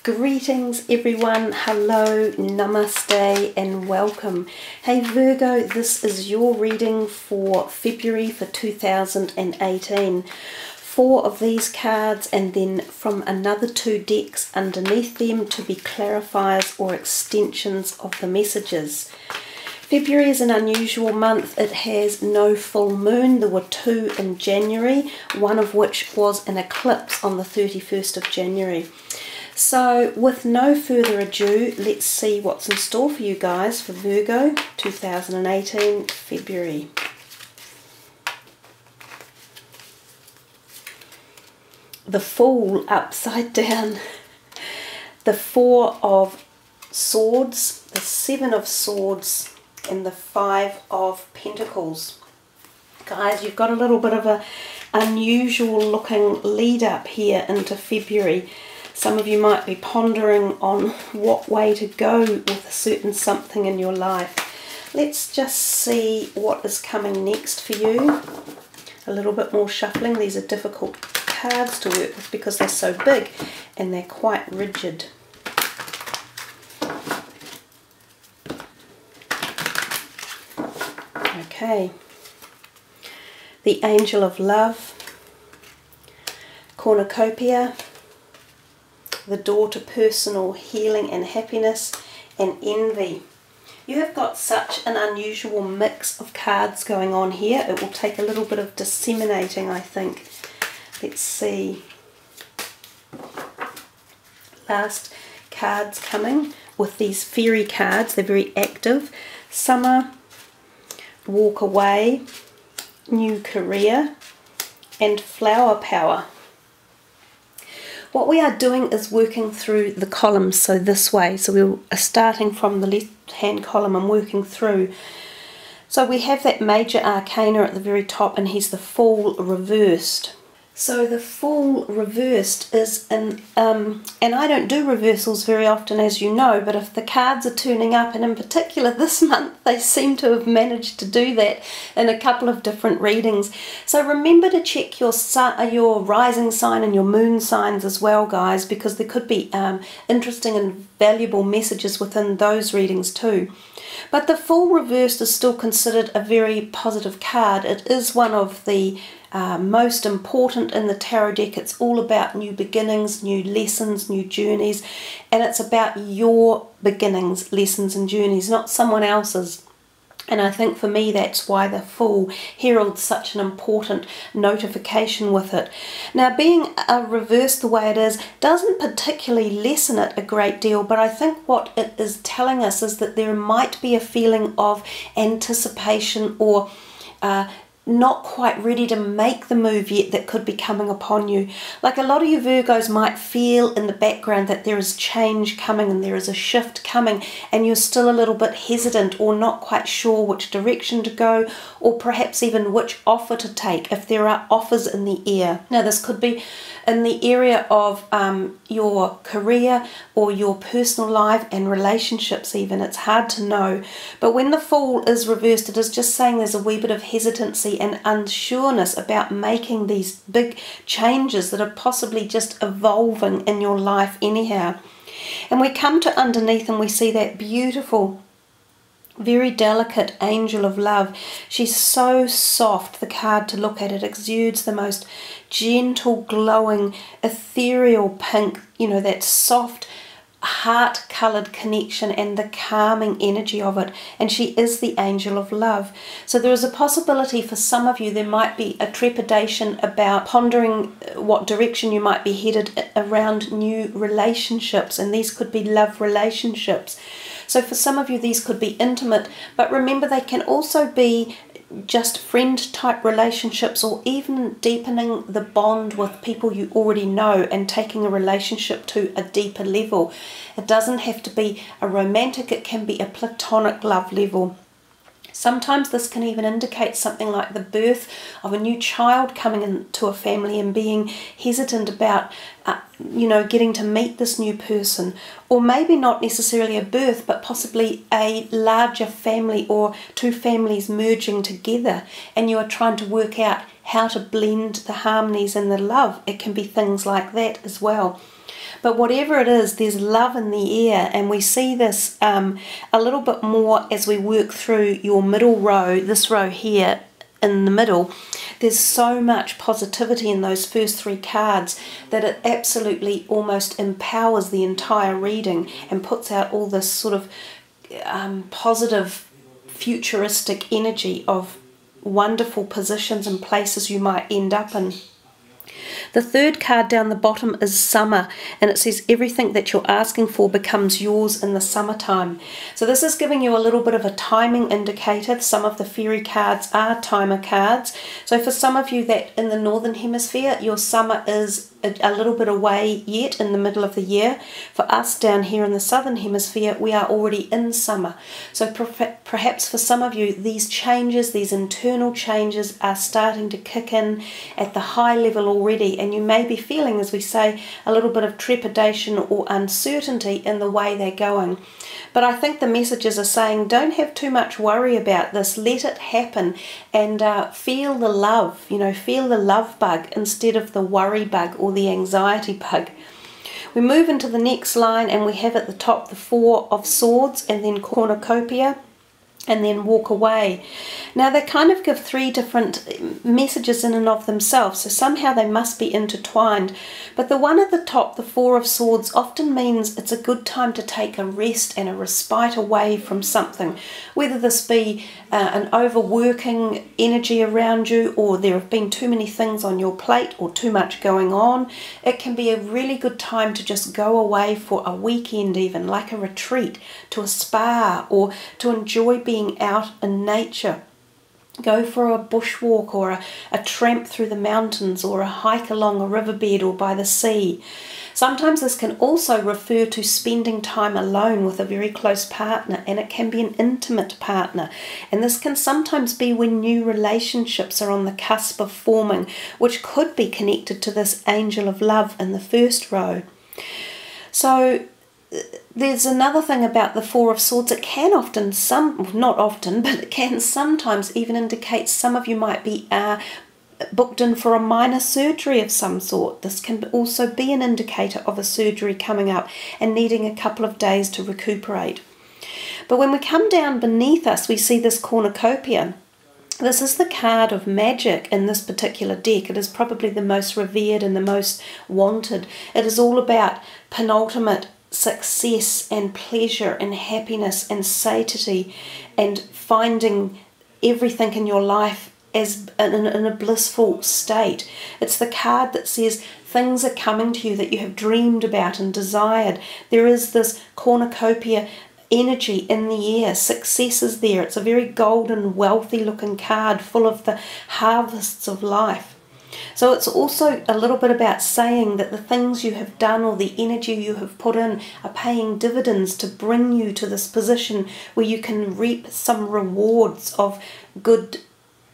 Greetings everyone, hello, namaste and welcome. Hey Virgo, this is your reading for February for 2018. 4 of these cards and then from another 2 decks underneath them to be clarifiers or extensions of the messages. February is an unusual month. It has no full moon. There were 2 in January, one of which was an eclipse on the 31st of January. So with no further ado, let's see what's in store for you guys for Virgo 2018 February. The Fool upside down, the 4 of Swords, the 7 of Swords and the 5 of Pentacles. Guys, you've got a little bit of a unusual looking lead up here into February. Some of you might be pondering on what way to go with a certain something in your life. Let's just see what is coming next for you. A little bit more shuffling. These are difficult cards to work with because they're so big and they're quite rigid. Okay. The Angel of Love, Cornucopia, the door to personal healing and happiness, and envy. You have got such an unusual mix of cards going on here. It will take a little bit of disseminating, I think. Let's see. Last cards coming with these fairy cards. They're very active. Summer, walk away, new career, and flower power. What we are doing is working through the columns, so this way. So we are starting from the left-hand column and working through. So we have that major arcana at the very top, and he's the Fool reversed. So the Fool reversed is and I don't do reversals very often, as you know, but if the cards are turning up, and in particular this month they seem to have managed to do that in a couple of different readings. So remember to check your rising sign and your moon signs as well, guys, because there could be interesting and valuable messages within those readings too. But the Fool reversed is still considered a very positive card. It is one of the most important in the tarot deck. It's all about new beginnings, new lessons, new journeys, and it's about your beginnings, lessons and journeys, not someone else's. And I think for me that's why the Fool heralds such an important notification with it. Now, being reversed the way it is doesn't particularly lessen it a great deal, but I think what it is telling us is that there might be a feeling of anticipation or not quite ready to make the move yet that could be coming upon you. Like a lot of you Virgos might feel in the background that there is change coming and there is a shift coming, and you're still a little bit hesitant or not quite sure which direction to go, or perhaps even which offer to take if there are offers in the air. Now this could be in the area of your career or your personal life and relationships even. It's hard to know. But when the Fool is reversed, it is just saying there's a wee bit of hesitancy and unsureness about making these big changes that are possibly just evolving in your life anyhow. And we come to underneath and we see that beautiful, very delicate Angel of Love. She's so soft, the card to look at. It exudes the most gentle, glowing, ethereal pink, you know, that soft, heart-coloured connection and the calming energy of it. And she is the Angel of Love. So there is a possibility for some of you there might be a trepidation about pondering what direction you might be headed around new relationships, and these could be love relationships. So for some of you these could be intimate, but remember they can also be just friend type relationships, or even deepening the bond with people you already know and taking a relationship to a deeper level. It doesn't have to be a romantic, it can be a platonic love level. Sometimes this can even indicate something like the birth of a new child coming into a family and being hesitant about, you know, getting to meet this new person. Or maybe not necessarily a birth, but possibly a larger family or 2 families merging together, and you are trying to work out how to blend the harmonies and the love. It can be things like that as well. But whatever it is, there's love in the air, and we see this a little bit more as we work through your middle row, this row here in the middle. There's so much positivity in those first 3 cards that it absolutely almost empowers the entire reading and puts out all this sort of positive, futuristic energy of wonderful positions and places you might end up in. The 3rd card down the bottom is summer, and it says everything that you're asking for becomes yours in the summertime. So this is giving you a little bit of a timing indicator. Some of the fairy cards are timer cards. So for some of you that in the northern hemisphere, your summer is a little bit away yet, in the middle of the year. For us down here in the southern hemisphere, we are already in summer. So perhaps for some of you, these changes, these internal changes are starting to kick in at the high level already, and you may be feeling, as we say, a little bit of trepidation or uncertainty in the way they're going. But I think the messages are saying, don't have too much worry about this, let it happen, and feel the love, feel the love bug instead of the worry bug or the anxiety bug. We move into the next line, and we have at the top the 4 of Swords, and then Cornucopia, and then walk away. Now they kind of give 3 different messages in and of themselves, so somehow they must be intertwined. But the one at the top, the 4 of Swords, often means it's a good time to take a rest and a respite away from something, whether this be an overworking energy around you, or there have been too many things on your plate or too much going on. It can be a really good time to just go away for a weekend, even like a retreat, to a spa, or to enjoy being out in nature. Go for a bushwalk, or a tramp through the mountains, or a hike along a riverbed or by the sea. Sometimes this can also refer to spending time alone with a very close partner, and it can be an intimate partner. And this can sometimes be when new relationships are on the cusp of forming, which could be connected to this angel of love in the first row. So there's another thing about the 4 of Swords. It can often, not often, but it can sometimes even indicate some of you might be booked in for a minor surgery of some sort. This can also be an indicator of a surgery coming up and needing a couple of days to recuperate. But when we come down beneath us, we see this Cornucopia. This is the card of magic in this particular deck. It is probably the most revered and the most wanted. It is all about penultimate success and pleasure and happiness and satiety, and finding everything in your life as in a blissful state. It's the card that says things are coming to you that you have dreamed about and desired. There is this Cornucopia energy in the air. Success is there. It's a very golden, wealthy looking card full of the harvests of life. So it's also a little bit about saying that the things you have done or the energy you have put in are paying dividends to bring you to this position where you can reap some rewards of good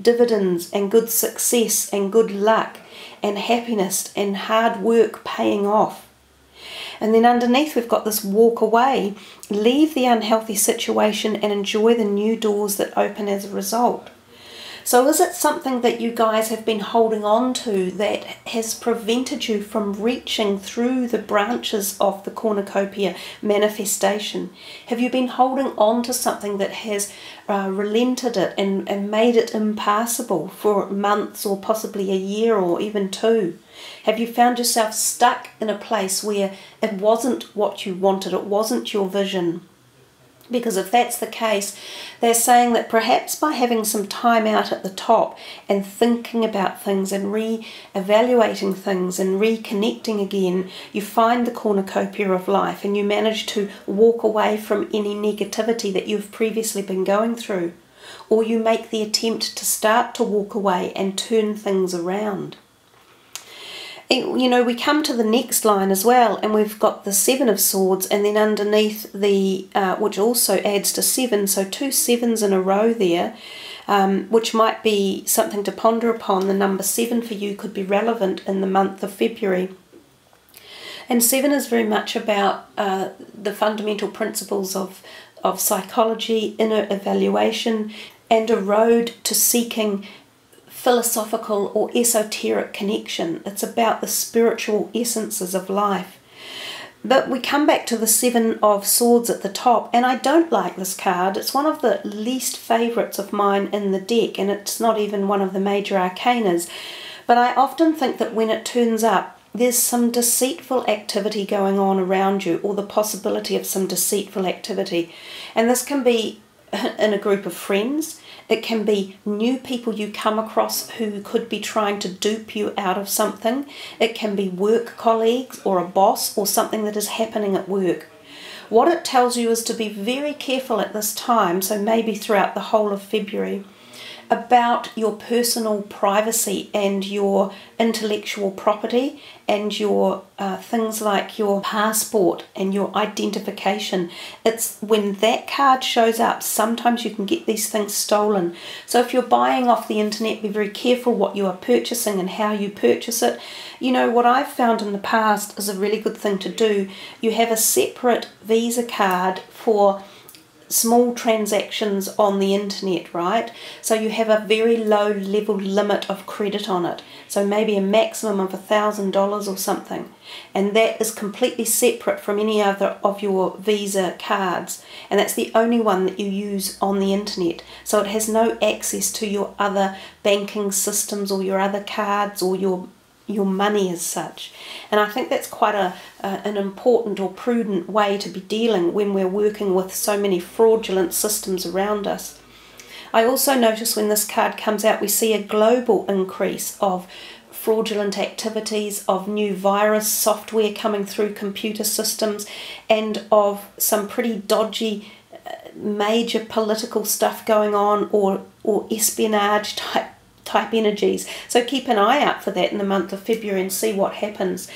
dividends and good success and good luck and happiness and hard work paying off. And then underneath we've got this walk away. Leave the unhealthy situation and enjoy the new doors that open as a result. So is it something that you guys have been holding on to that has prevented you from reaching through the branches of the Cornucopia manifestation? Have you been holding on to something that has relented it and made it impassable for months or possibly a year or even 2? Have you found yourself stuck in a place where it wasn't what you wanted, it wasn't your vision? Because if that's the case, they're saying that perhaps by having some time out at the top and thinking about things and re-evaluating things and reconnecting again, you find the cornucopia of life and you manage to walk away from any negativity that you've previously been going through. Or you make the attempt to start to walk away and turn things around. You know, we come to the next line as well, and we've got the 7 of Swords, and then underneath the, which also adds to 7, so 2 sevens in a row there, which might be something to ponder upon. The number 7 for you could be relevant in the month of February. And 7 is very much about the fundamental principles of psychology, inner evaluation, and a road to seeking philosophical or esoteric connection. It's about the spiritual essences of life. But we come back to the Seven of Swords at the top, and I don't like this card. It's one of the least favourites of mine in the deck, and it's not even one of the major arcanas. But I often think that when it turns up, there's some deceitful activity going on around you, or the possibility of some deceitful activity. And this can be in a group of friends. It can be new people you come across who could be trying to dupe you out of something. It can be work colleagues or a boss or something that is happening at work. What it tells you is to be very careful at this time, so maybe throughout the whole of February, about your personal privacy and your intellectual property and your things like your passport and your identification. It's when that card shows up, sometimes you can get these things stolen. So if you're buying off the internet, be very careful what you are purchasing and how you purchase it. You know, what I've found in the past is a really good thing to do. You have a separate Visa card for small transactions on the internet, right? So you have a very low level limit of credit on it. So maybe a maximum of $1,000 or something. And that is completely separate from any other of your Visa cards. And that's the only one that you use on the internet. So it has no access to your other banking systems or your other cards or your money as such. And I think that's quite an important or prudent way to be dealing when we're working with so many fraudulent systems around us. I also notice when this card comes out, we see a global increase of fraudulent activities, of new virus software coming through computer systems, and of some pretty dodgy major political stuff going on, or espionage type energies. So keep an eye out for that in the month of February and see what happens.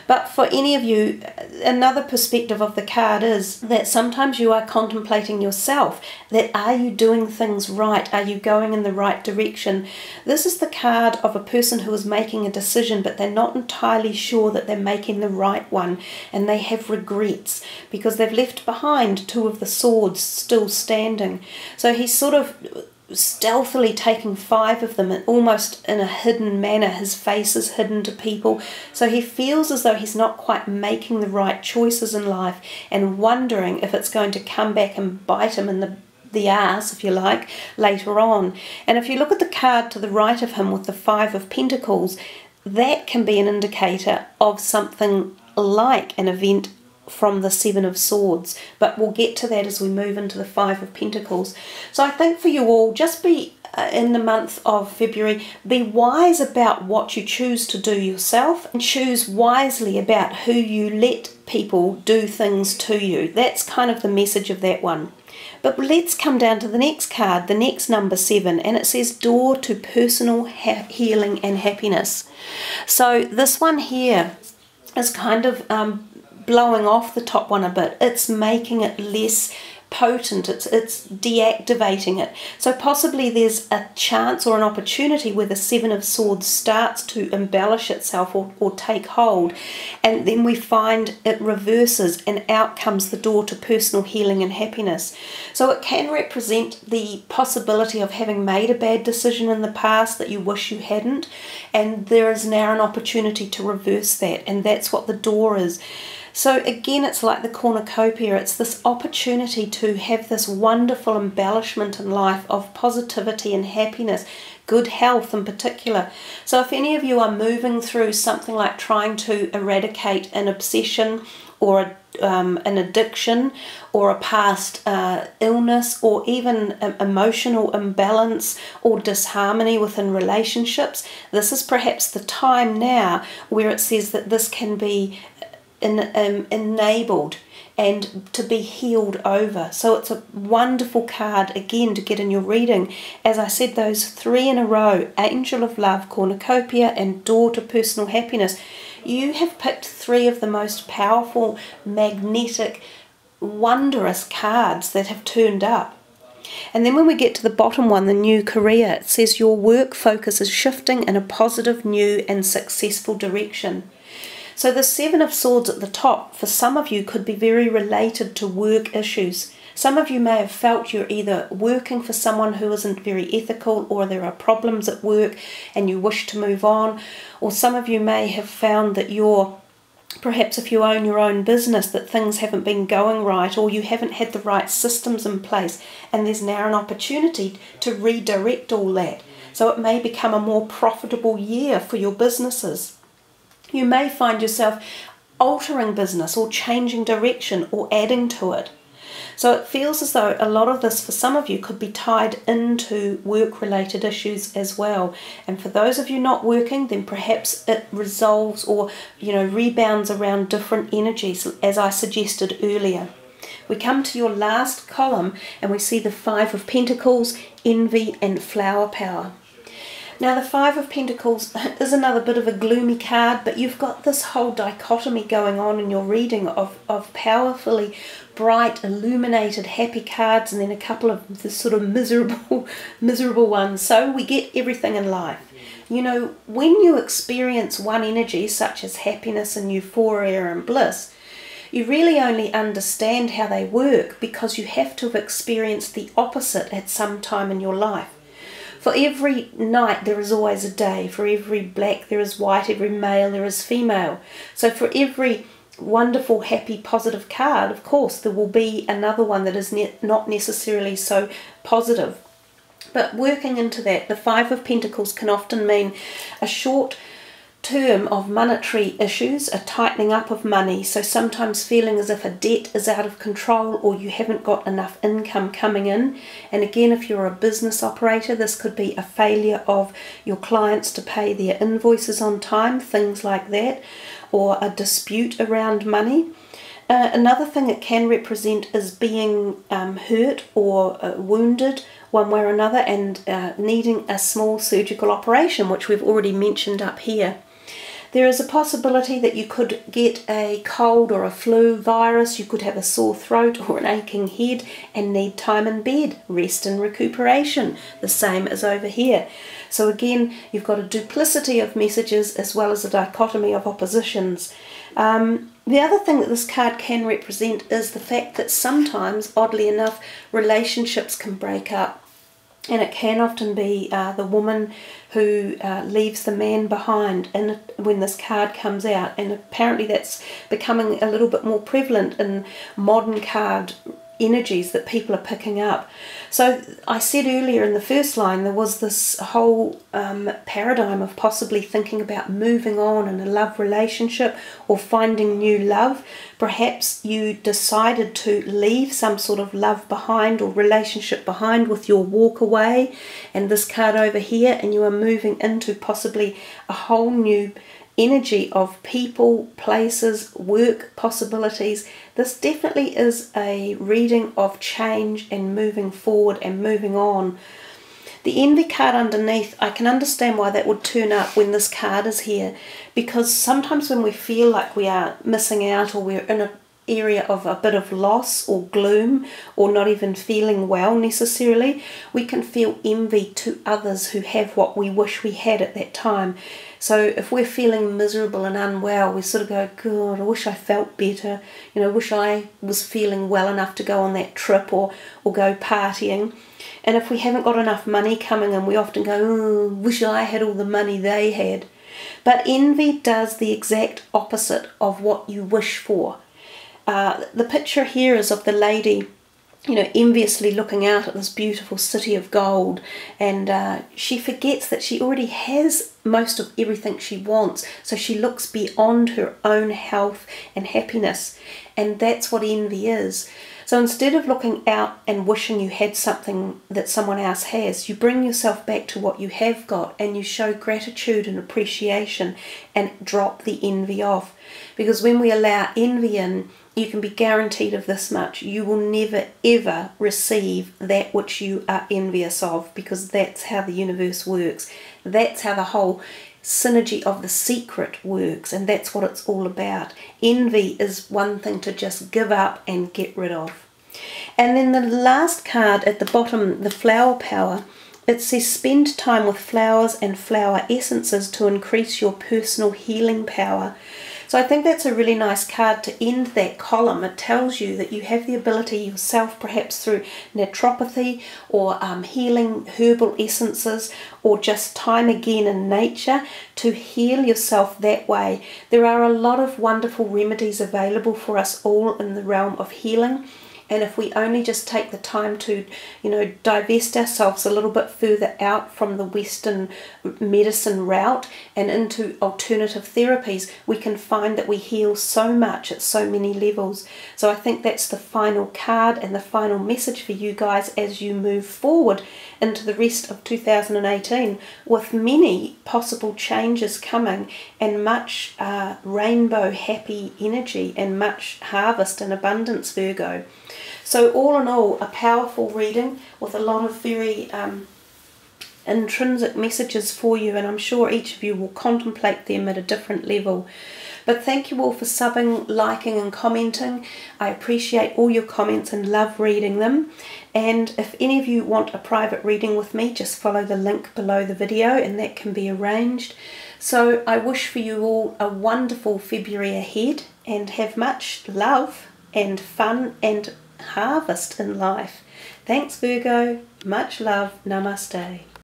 But for any of you, another perspective of the card is that sometimes you are contemplating yourself, that are you doing things right? Are you going in the right direction? This is the card of a person who is making a decision, but they're not entirely sure that they're making the right one, and they have regrets because they've left behind two of the swords still standing. So he's sort of stealthily taking 5 of them, and almost in a hidden manner. His face is hidden to people, so he feels as though he's not quite making the right choices in life, and wondering if it's going to come back and bite him in the ass, if you like, later on. And if you look at the card to the right of him with the 5 of Pentacles, that can be an indicator of something like an event from the 7 of Swords, but we'll get to that as we move into the 5 of Pentacles. So I think for you all, just be in the month of February, be wise about what you choose to do yourself, and choose wisely about who you let people do things to you. That's kind of the message of that one. But let's come down to the next card, the next number 7, and it says door to personal healing and happiness. So this one here is kind of blowing off the top one a bit. It's making it less potent, it's deactivating it. So possibly there's a chance or an opportunity where the 7 of Swords starts to embellish itself or take hold, and then we find it reverses and out comes the door to personal healing and happiness. So it can represent the possibility of having made a bad decision in the past that you wish you hadn't, and there is now an opportunity to reverse that, and that's what the door is. So again, it's like the Cornucopia. It's this opportunity to have this wonderful embellishment in life of positivity and happiness, good health in particular. So if any of you are moving through something like trying to eradicate an obsession or an addiction or a past illness, or even emotional imbalance or disharmony within relationships, this is perhaps the time now where it says that this can be enabled and to be healed over. So it's a wonderful card again to get in your reading. As I said, those 3 in a row, Angel of Love, Cornucopia, and Door to Personal Happiness. You have picked 3 of the most powerful, magnetic, wondrous cards that have turned up. And then when we get to the bottom one, the new career, it says your work focus is shifting in a positive, new and successful direction. So the 7 of Swords at the top, for some of you, could be very related to work issues. Some of you may have felt you're either working for someone who isn't very ethical, or there are problems at work and you wish to move on. Or some of you may have found that you're Perhaps if you own your own business, that things haven't been going right, or you haven't had the right systems in place, and there's now an opportunity to redirect all that. So it may become a more profitable year for your businesses. You may find yourself altering business or changing direction or adding to it. So it feels as though a lot of this for some of you could be tied into work-related issues as well. And for those of you not working, then perhaps it resolves or, rebounds around different energies, as I suggested earlier. We come to your last column and we see the Five of Pentacles, envy and flower power. Now the Five of Pentacles is another bit of a gloomy card, but you've got this whole dichotomy going on in your reading of powerfully bright, illuminated, happy cards, and then a couple of the sort of miserable ones. So we get everything in life. When you experience one energy, such as happiness and euphoria and bliss, you really only understand how they work because you have to have experienced the opposite at some time in your life. For every night there is always a day. For every black there is white. Every male there is female. So for every wonderful, happy, positive card, of course, there will be another one that is not necessarily so positive. But working into that, the Five of Pentacles can often mean a short term of monetary issues, a tightening up of money, so sometimes feeling as if a debt is out of control or you haven't got enough income coming in. And again, if you're a business operator, this could be a failure of your clients to pay their invoices on time, things like that, or a dispute around money. Another thing it can represent is being hurt or wounded one way or another and needing a small surgical operation, which we've already mentioned up here. There is a possibility that you could get a cold or a flu virus, you could have a sore throat or an aching head and need time in bed, rest and recuperation, the same as over here. So again, you've got a duplicity of messages as well as a dichotomy of oppositions. The other thing that this card can represent is the fact that sometimes, oddly enough, relationships can break up. And it can often be the woman who leaves the man behind when this card comes out. And apparently that's becoming a little bit more prevalent in modern card energies that people are picking up. So I said earlier in the first line there was this whole paradigm of possibly thinking about moving on in a love relationship or finding new love. Perhaps you decided to leave some sort of love behind or relationship behind with your walk away and this card over here, and you are moving into possibly a whole new energy of people, places, work possibilities. This definitely is a reading of change and moving forward and moving on. The envy card underneath, I can understand why that would turn up when this card is here, because sometimes when we feel like we are missing out or we're in an area of a bit of loss or gloom or not even feeling well necessarily, we can feel envy to others who have what we wish we had at that time. So if we're feeling miserable and unwell, we sort of go, God, I wish I felt better. I wish I was feeling well enough to go on that trip or go partying. And if we haven't got enough money coming in, we often go, oh, wish I had all the money they had. But envy does the exact opposite of what you wish for. The picture here is of the lady, enviously looking out at this beautiful city of gold, and she forgets that she already has most of everything she wants, so she looks beyond her own health and happiness, and that's what envy is. So instead of looking out and wishing you had something that someone else has, you bring yourself back to what you have got and you show gratitude and appreciation and drop the envy off. Because when we allow envy in, you can be guaranteed of this much: you will never ever receive that which you are envious of, because that's how the universe works. That's how the whole synergy of The Secret works, and that's what it's all about. Envy is one thing to just give up and get rid of. And then the last card at the bottom, the flower power, it says spend time with flowers and flower essences to increase your personal healing power. So I think that's a really nice card to end that column. It tells you that you have the ability yourself, perhaps through naturopathy or healing herbal essences, or just time again in nature, to heal yourself that way. There are a lot of wonderful remedies available for us all in the realm of healing. And if we only just take the time to, divest ourselves a little bit further out from the Western medicine route and into alternative therapies, we can find that we heal so much at so many levels. So I think that's the final card and the final message for you guys as you move forward into the rest of 2018, with many possible changes coming and much rainbow happy energy and much harvest and abundance, Virgo. So all in all, a powerful reading with a lot of very intrinsic messages for you, and I'm sure each of you will contemplate them at a different level. But thank you all for subbing, liking and commenting. I appreciate all your comments and love reading them. And if any of you want a private reading with me, just follow the link below the video and that can be arranged. So I wish for you all a wonderful February ahead, and have much love and fun and harvest in life. Thanks, Virgo. Much love. Namaste.